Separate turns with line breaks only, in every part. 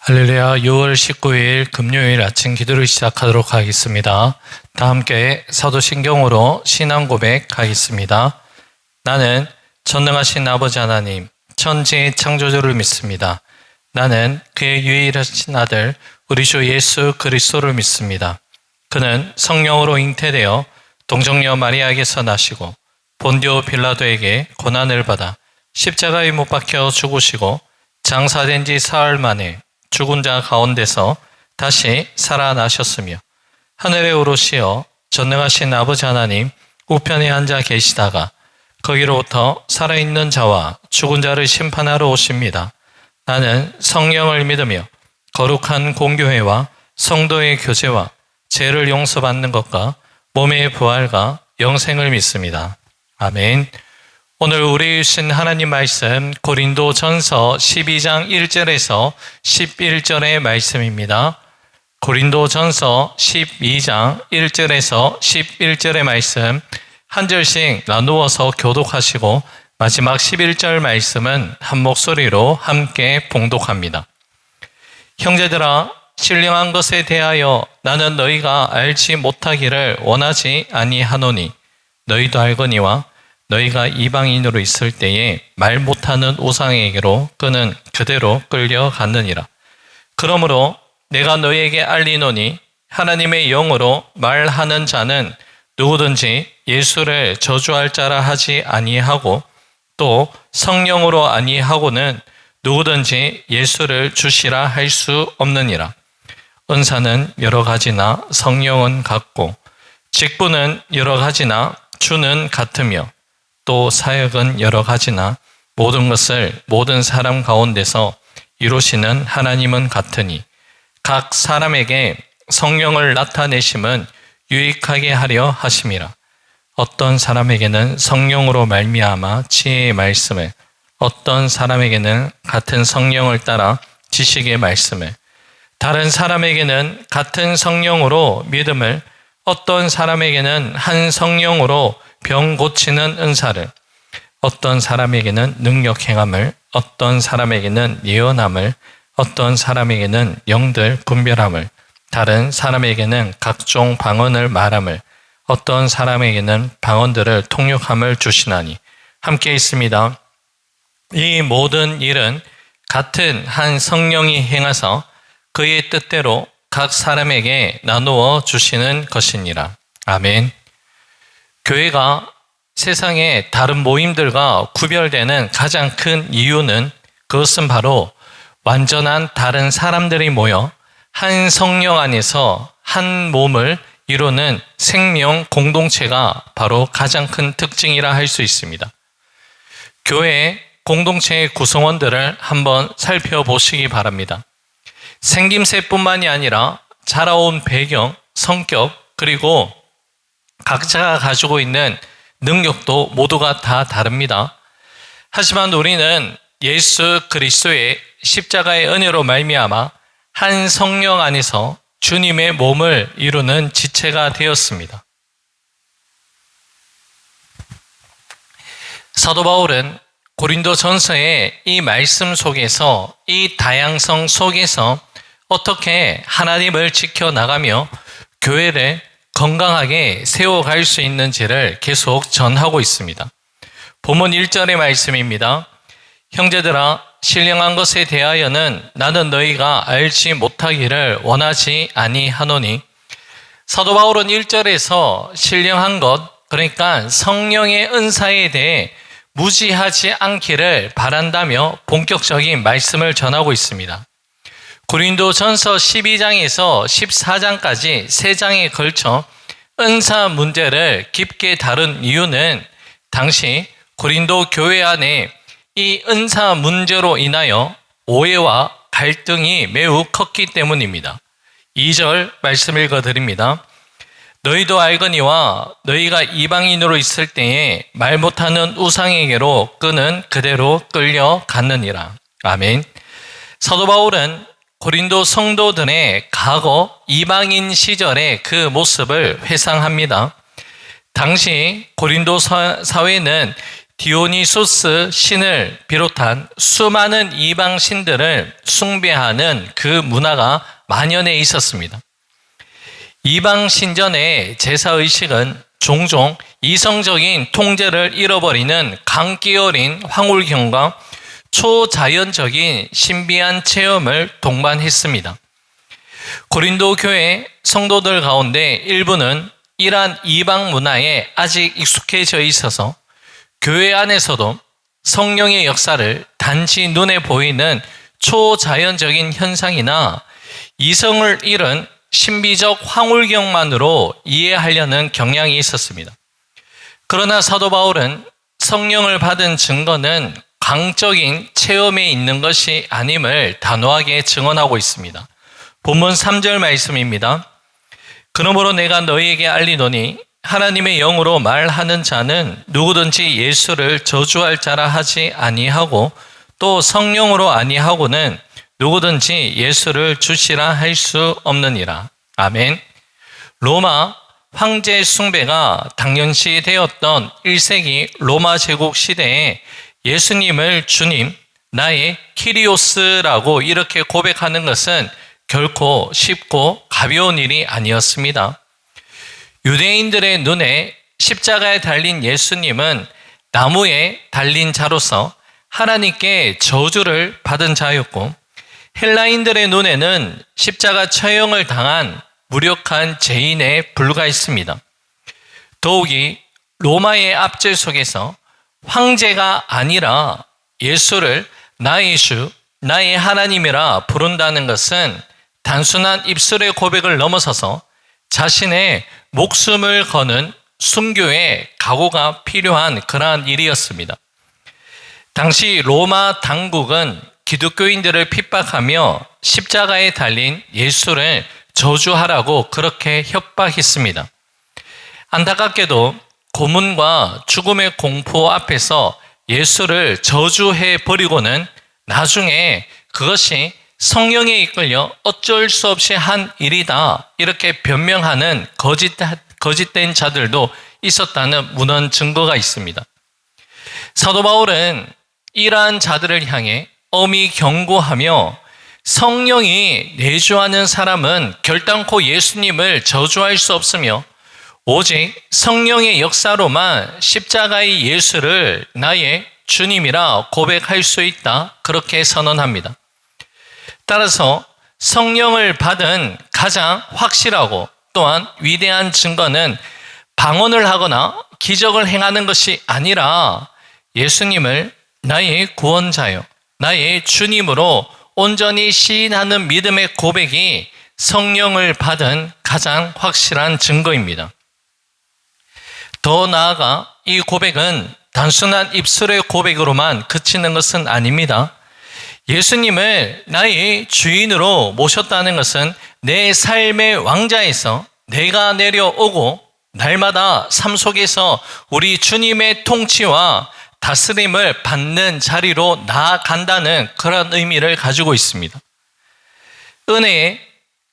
할렐루야. 6월 19일 금요일 아침 기도를 시작하도록 하겠습니다. 다 함께 사도신경으로 신앙 고백하겠습니다. 나는 전능하신 아버지 하나님, 천지의 창조주를 믿습니다. 나는 그의 유일하신 아들 우리 주 예수 그리스도를 믿습니다. 그는 성령으로 잉태되어 동정녀 마리아에게서 나시고 본디오 빌라도에게 고난을 받아 십자가에 못 박혀 죽으시고 장사된 지 사흘 만에 죽은 자 가운데서 다시 살아나셨으며 하늘에 오르시어 전능하신 아버지 하나님 우편에 앉아 계시다가 거기로부터 살아있는 자와 죽은 자를 심판하러 오십니다. 나는 성령을 믿으며 거룩한 공교회와 성도의 교제와 죄를 용서받는 것과 몸의 부활과 영생을 믿습니다. 아멘. 오늘 우리 주신 하나님 말씀 고린도전서 12장 1절에서 11절의 말씀입니다. 고린도전서 12장 1절에서 11절의 말씀 한 절씩 나누어서 교독하시고 마지막 11절 말씀은 한 목소리로 함께 봉독합니다. 형제들아, 신령한 것에 대하여 나는 너희가 알지 못하기를 원하지 아니하노니 너희도 알거니와 너희가 이방인으로 있을 때에 말 못하는 우상에게로 끄는 그대로 끌려갔느니라. 그러므로 내가 너희에게 알리노니 하나님의 영으로 말하는 자는 누구든지 예수를 저주할 자라 하지 아니하고 또 성령으로 아니하고는 누구든지 예수를 주시라 할 수 없느니라. 은사는 여러 가지나 성령은 같고 직분은 여러 가지나 주는 같으며 또 사역은 여러 가지나 모든 것을 모든 사람 가운데서 이루시는 하나님은 같으니 각 사람에게 성령을 나타내심은 유익하게 하려 하심이라. 어떤 사람에게는 성령으로 말미암아 지혜의 말씀을, 어떤 사람에게는 같은 성령을 따라 지식의 말씀을, 다른 사람에게는 같은 성령으로 믿음을, 어떤 사람에게는 한 성령으로 병 고치는 은사를, 어떤 사람에게는 능력 행함을, 어떤 사람에게는 예언함을, 어떤 사람에게는 영들 분별함을, 다른 사람에게는 각종 방언을 말함을, 어떤 사람에게는 방언들을 통역함을 주시나니 함께 있습니다. 이 모든 일은 같은 한 성령이 행하사 그의 뜻대로 각 사람에게 나누어 주시는 것이니라. 아멘. 교회가 세상의 다른 모임들과 구별되는 가장 큰 이유는 그것은 바로 완전한 다른 사람들이 모여 한 성령 안에서 한 몸을 이루는 생명 공동체가 바로 가장 큰 특징이라 할 수 있습니다. 교회 공동체의 구성원들을 한번 살펴보시기 바랍니다. 생김새뿐만이 아니라 자라온 배경, 성격, 그리고 각자가 가지고 있는 능력도 모두가 다 다릅니다. 하지만 우리는 예수 그리스도의 십자가의 은혜로 말미암아 한 성령 안에서 주님의 몸을 이루는 지체가 되었습니다. 사도 바울은 고린도전서의 이 말씀 속에서, 이 다양성 속에서 어떻게 하나님을 지켜나가며 교회를 건강하게 세워갈 수 있는지를 계속 전하고 있습니다. 본문 1절의 말씀입니다. 형제들아, 신령한 것에 대하여는 나는 너희가 알지 못하기를 원하지 아니하노니. 사도 바울은 1절에서 신령한 것, 그러니까 성령의 은사에 대해 무지하지 않기를 바란다며 본격적인 말씀을 전하고 있습니다. 고린도전서 12장에서 14장까지 3장에 걸쳐 은사 문제를 깊게 다룬 이유는 당시 고린도 교회 안에 이 은사 문제로 인하여 오해와 갈등이 매우 컸기 때문입니다. 2절 말씀 읽어드립니다. 너희도 알거니와 너희가 이방인으로 있을 때에 말 못하는 우상에게로 끄는 그대로 끌려갔느니라. 아멘. 사도 바울은 고린도 성도들의 과거 이방인 시절의 그 모습을 회상합니다. 당시 고린도 사회는 디오니소스 신을 비롯한 수많은 이방 신들을 숭배하는 그 문화가 만연해 있었습니다. 이방 신전의 제사의식은 종종 이성적인 통제를 잃어버리는 감기 어린 황홀경과 초자연적인 신비한 체험을 동반했습니다. 고린도 교회 성도들 가운데 일부는 이러한 이방 문화에 아직 익숙해져 있어서 교회 안에서도 성령의 역사를 단지 눈에 보이는 초자연적인 현상이나 이성을 잃은 신비적 황홀경만으로 이해하려는 경향이 있었습니다. 그러나 사도 바울은 성령을 받은 증거는 광적인 체험에 있는 것이 아님을 단호하게 증언하고 있습니다. 본문 3절 말씀입니다. 그러므로 내가 너희에게 알리노니 하나님의 영으로 말하는 자는 누구든지 예수를 저주할 자라 하지 아니하고 또 성령으로 아니하고는 누구든지 예수를 주시라 할 수 없느니라. 아멘. 로마 황제 숭배가 당연시 되었던 1세기 로마 제국 시대에 예수님을 주님, 나의 키리오스라고 이렇게 고백하는 것은 결코 쉽고 가벼운 일이 아니었습니다. 유대인들의 눈에 십자가에 달린 예수님은 나무에 달린 자로서 하나님께 저주를 받은 자였고, 헬라인들의 눈에는 십자가 처형을 당한 무력한 죄인에 불과했습니다. 더욱이 로마의 압제 속에서 황제가 아니라 예수를 나의 주, 나의 하나님이라 부른다는 것은 단순한 입술의 고백을 넘어서서 자신의 목숨을 거는 순교의 각오가 필요한 그러한 일이었습니다. 당시 로마 당국은 기독교인들을 핍박하며 십자가에 달린 예수를 저주하라고 그렇게 협박했습니다. 안타깝게도 고문과 죽음의 공포 앞에서 예수를 저주해 버리고는 나중에 그것이 성령에 이끌려 어쩔 수 없이 한 일이다 이렇게 변명하는 거짓된 자들도 있었다는 문헌 증거가 있습니다. 사도 바울은 이러한 자들을 향해 엄히 경고하며 성령이 내주하는 사람은 결단코 예수님을 저주할 수 없으며 오직 성령의 역사로만 십자가의 예수를 나의 주님이라 고백할 수 있다 그렇게 선언합니다. 따라서 성령을 받은 가장 확실하고 또한 위대한 증거는 방언을 하거나 기적을 행하는 것이 아니라 예수님을 나의 구원자요, 나의 주님으로 온전히 시인하는 믿음의 고백이 성령을 받은 가장 확실한 증거입니다. 더 나아가 이 고백은 단순한 입술의 고백으로만 그치는 것은 아닙니다. 예수님을 나의 주인으로 모셨다는 것은 내 삶의 왕자에서 내가 내려오고 날마다 삶 속에서 우리 주님의 통치와 다스림을 받는 자리로 나아간다는 그런 의미를 가지고 있습니다. 은혜의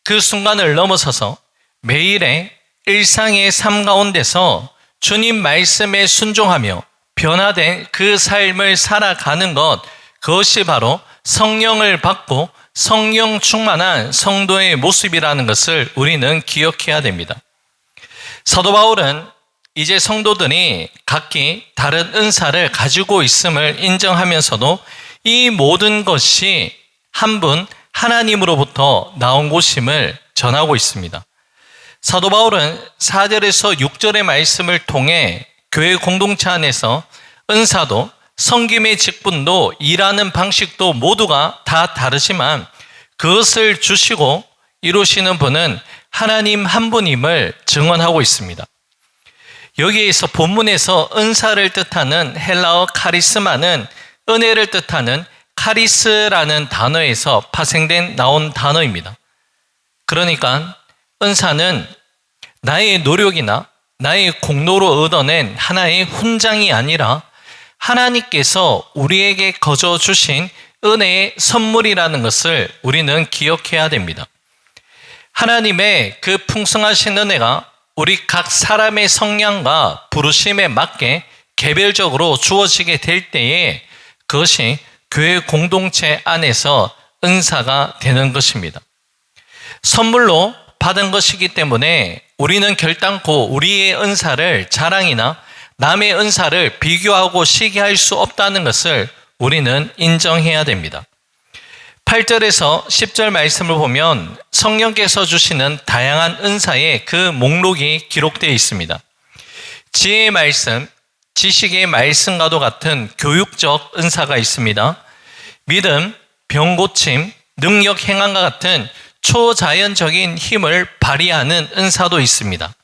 그 순간을 넘어서서 매일의 일상의 삶 가운데서 주님 말씀에 순종하며 변화된 그 삶을 살아가는 것, 그것이 바로 성령을 받고 성령 충만한 성도의 모습이라는 것을 우리는 기억해야 됩니다. 사도 바울은 이제 성도들이 각기 다른 은사를 가지고 있음을 인정하면서도 이 모든 것이 한 분 하나님으로부터 나온 것임을 전하고 있습니다. 사도 바울은 4절에서 6절의 말씀을 통해 교회 공동체 안에서 은사도 섬김의 직분도 일하는 방식도 모두가 다 다르지만 그것을 주시고 이루시는 분은 하나님 한 분임을 증언하고 있습니다. 여기에서 본문에서 은사를 뜻하는 헬라어 카리스마는 은혜를 뜻하는 카리스라는 단어에서 파생된 나온 단어입니다. 그러니까 은사는 나의 노력이나 나의 공로로 얻어낸 하나의 훈장이 아니라 하나님께서 우리에게 거저 주신 은혜의 선물이라는 것을 우리는 기억해야 됩니다. 하나님의 그 풍성하신 은혜가 우리 각 사람의 성향과 부르심에 맞게 개별적으로 주어지게 될 때에 그것이 교회 공동체 안에서 은사가 되는 것입니다. 선물로 받은 것이기 때문에 우리는 결단코 우리의 은사를 자랑이나 남의 은사를 비교하고 시기할 수 없다는 것을 우리는 인정해야 됩니다. 8절에서 10절 말씀을 보면 성령께서 주시는 다양한 은사의 그 목록이 기록되어 있습니다. 지혜의 말씀, 지식의 말씀과도 같은 교육적 은사가 있습니다. 믿음, 병고침, 능력 행함과 같은 초자연적인 힘을 발휘하는 은사도 있습니다.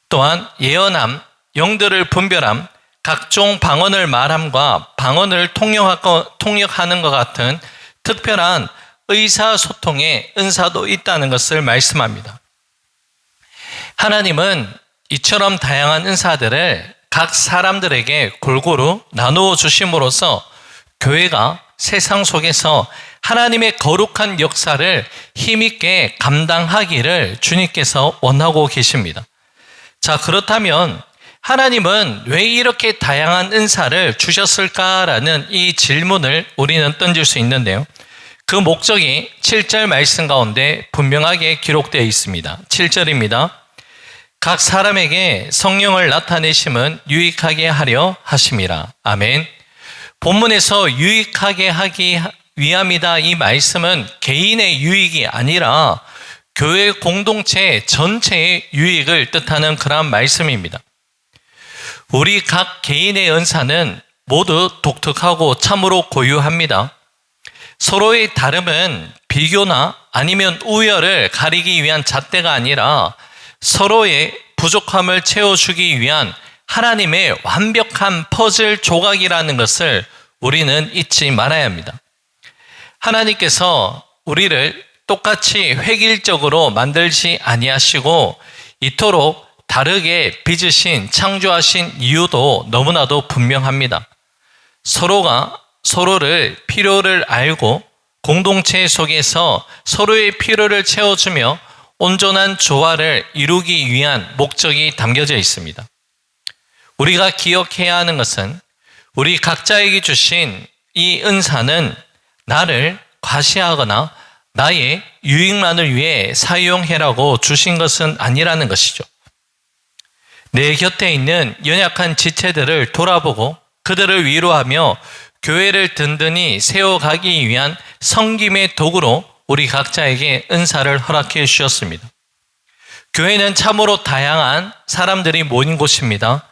또한 예언함, 영들을 분별함, 각종 방언을 말함과 방언을 통역하는 것 같은 특별한 의사소통의 은사도 있다는 것을 말씀합니다. 하나님은 이처럼 다양한 은사들을 각 사람들에게 골고루 나누어 주심으로써 교회가 세상 속에서 하나님의 거룩한 역사를 힘있게 감당하기를 주님께서 원하고 계십니다. 자, 그렇다면 하나님은 왜 이렇게 다양한 은사를 주셨을까라는 이 질문을 우리는 던질 수 있는데요. 그 목적이 7절 말씀 가운데 분명하게 기록되어 있습니다. 7절입니다. 각 사람에게 성령을 나타내심은 유익하게 하려 하심이라. 아멘. 본문에서 유익하게 하기 위함이다. 이 말씀은 개인의 유익이 아니라 교회 공동체 전체의 유익을 뜻하는 그러한 말씀입니다. 우리 각 개인의 은사는 모두 독특하고 참으로 고유합니다. 서로의 다름은 비교나 아니면 우열을 가리기 위한 잣대가 아니라 서로의 부족함을 채워주기 위한 하나님의 완벽한 퍼즐 조각이라는 것을 우리는 잊지 말아야 합니다. 하나님께서 우리를 똑같이 획일적으로 만들지 아니하시고 이토록 다르게 빚으신 창조하신 이유도 너무나도 분명합니다. 서로가 서로를 필요를 알고 공동체 속에서 서로의 필요를 채워주며 온전한 조화를 이루기 위한 목적이 담겨져 있습니다. 우리가 기억해야 하는 것은 우리 각자에게 주신 이 은사는 나를 과시하거나 나의 유익만을 위해 사용해라고 주신 것은 아니라는 것이죠. 내 곁에 있는 연약한 지체들을 돌아보고 그들을 위로하며 교회를 든든히 세워가기 위한 섬김의 도구로 우리 각자에게 은사를 허락해 주셨습니다. 교회는 참으로 다양한 사람들이 모인 곳입니다.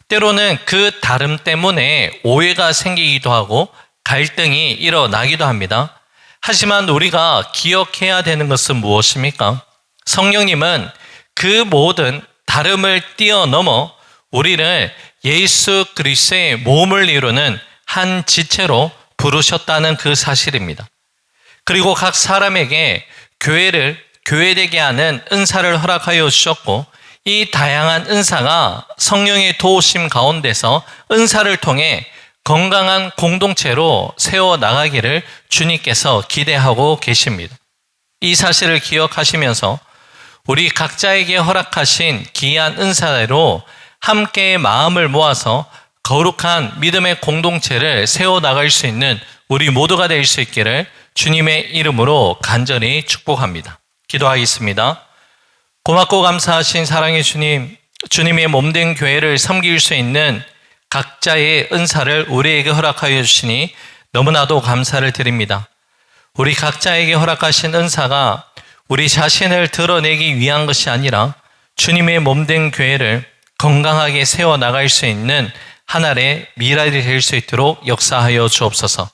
때로는 그 다름 때문에 오해가 생기기도 하고 갈등이 일어나기도 합니다. 하지만 우리가 기억해야 되는 것은 무엇입니까? 성령님은 그 모든 다름을 뛰어넘어 우리를 예수 그리스도의 몸을 이루는 한 지체로 부르셨다는 그 사실입니다. 그리고 각 사람에게 교회를 교회되게 하는 은사를 허락하여 주셨고 이 다양한 은사가 성령의 도우심 가운데서 은사를 통해 건강한 공동체로 세워나가기를 주님께서 기대하고 계십니다. 이 사실을 기억하시면서 우리 각자에게 허락하신 귀한 은사대로 함께 마음을 모아서 거룩한 믿음의 공동체를 세워나갈 수 있는 우리 모두가 될 수 있기를 주님의 이름으로 간절히 축복합니다. 기도하겠습니다. 고맙고 감사하신 사랑의 주님, 주님의 몸된 교회를 섬길 수 있는 각자의 은사를 우리에게 허락하여 주시니 너무나도 감사를 드립니다. 우리 각자에게 허락하신 은사가 우리 자신을 드러내기 위한 것이 아니라 주님의 몸된 교회를 건강하게 세워나갈 수 있는 하나의 미랄이 될 수 있도록 역사하여 주옵소서.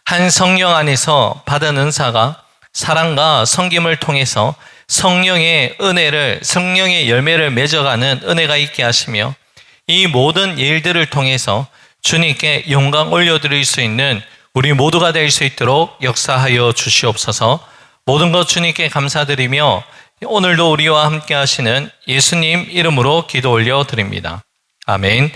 한 성령 안에서 받은 은사가 사랑과 섬김을 통해서 성령의 은혜를, 성령의 열매를 맺어가는 은혜가 있게 하시며 이 모든 일들을 통해서 주님께 영광 올려드릴 수 있는 우리 모두가 될 수 있도록 역사하여 주시옵소서. 모든 것 주님께 감사드리며 오늘도 우리와 함께 하시는 예수님 이름으로 기도 올려드립니다. 아멘.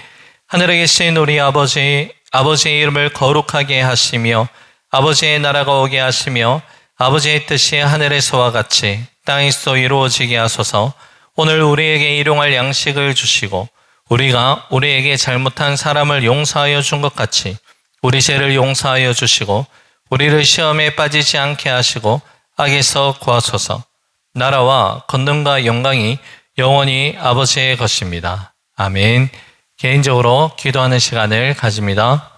하늘에 계신 우리 아버지, 아버지의 이름을 거룩하게 하시며 아버지의 나라가 오게 하시며 아버지의 뜻이 하늘에서와 같이 땅에서도 이루어지게 하소서. 오늘 우리에게 일용할 양식을 주시고 우리가 우리에게 잘못한 사람을 용서하여 준 것 같이 우리 죄를 용서하여 주시고 우리를 시험에 빠지지 않게 하시고 악에서 구하소서. 나라와 권능과 영광이 영원히 아버지의 것입니다. 아멘. 개인적으로 기도하는 시간을 가집니다.